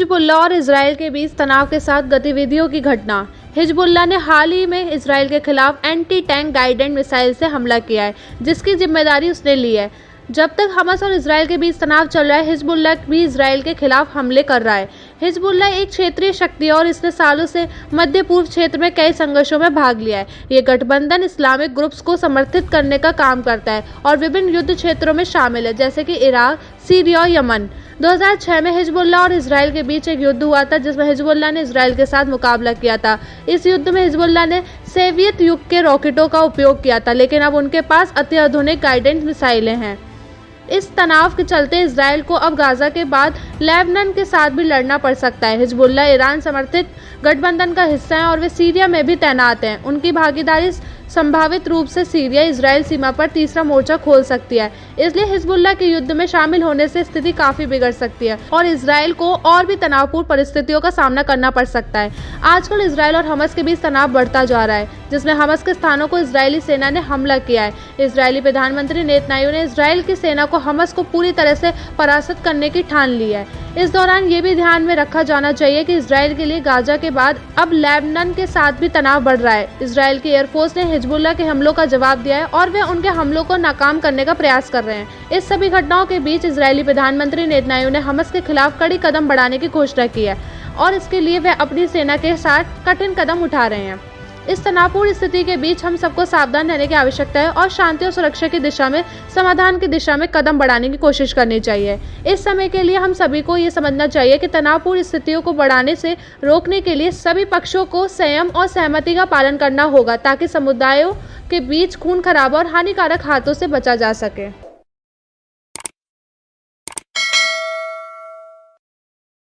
Hezbollah और Israel के बीच तनाव के साथ गतिविधियों की घटना। हिजबुल्लाह ने हाल ही में इजराइल के खिलाफ एंटी टैंक गाइडेड मिसाइल से हमला किया है, जिसकी जिम्मेदारी उसने ली है। जब तक हमास और इजराइल के बीच तनाव चल रहा है, हिजबुल्लाह भी इजराइल के खिलाफ हमले कर रहा है। हिजबुल्लाह एक क्षेत्रीय शक्ति है और इसने सालों से मध्य पूर्व क्षेत्र में कई संघर्षों में भाग लिया है। ये गठबंधन इस्लामिक ग्रुप्स को समर्थित करने का काम करता है और विभिन्न युद्ध क्षेत्रों में शामिल है, जैसे कि इराक, सीरिया और यमन। 2006 में हिजबुल्लाह और इजराइल के बीच एक युद्ध हुआ था, जिसमें हिजबुल्लाह ने इजराइल के साथ मुकाबला किया था। इस युद्ध में हिजबुल्लाह ने सोवियत युग के रॉकेटों का उपयोग किया था, लेकिन अब उनके पास अत्याधुनिक गाइडेड मिसाइलें हैं। इस तनाव के चलते इजराइल को अब गाजा के बाद लेबनान के साथ भी लड़ना पड़ सकता है। हिजबुल्लाह ईरान समर्थित गठबंधन का हिस्सा है और वे सीरिया में भी तैनात हैं। उनकी भागीदारी संभावित रूप से सीरिया इजराइल सीमा पर तीसरा मोर्चा खोल सकती है। इसलिए हिजबुल्लाह के युद्ध में शामिल होने से स्थिति काफी बिगड़ सकती है और इजराइल को और भी तनावपूर्ण परिस्थितियों का सामना करना पड़ सकता है। आजकल इजराइल और हमास के बीच तनाव बढ़ता जा रहा है, जिसमें हमास के स्थानों को इजरायली सेना ने हमला किया है। इजरायली प्रधानमंत्री नेतन्याहू ने इजराइल की सेना को हमास को पूरी तरह से परास्त करने की ठान ली है। इस दौरान ये भी ध्यान में रखा जाना चाहिए कि इजराइल के लिए गाजा के बाद अब लेबनान के साथ भी तनाव बढ़ रहा है। इजराइल की एयरफोर्स ने हिजबुल्लाह के हमलों का जवाब दिया है और वे उनके हमलों को नाकाम करने का प्रयास कर रहे हैं। इस सभी घटनाओं के बीच इजरायली प्रधानमंत्री नेतन्याहू ने हमास के खिलाफ कड़ी कदम बढ़ाने की घोषणा की है और इसके लिए वे अपनी सेना के साथ कठिन कदम उठा रहे हैं। इस तनावपूर्ण स्थिति के बीच हम सबको सावधान रहने की आवश्यकता है और शांति और सुरक्षा की दिशा में, समाधान की दिशा में कदम बढ़ाने की कोशिश करनी चाहिए। इस समय के लिए हम सभी को ये समझना चाहिए कि तनावपूर्ण स्थितियों को बढ़ाने से रोकने के लिए सभी पक्षों को संयम और सहमति का पालन करना होगा, ताकि समुदायों के बीच खून खराबा और हानिकारक हाथों से बचा जा सके।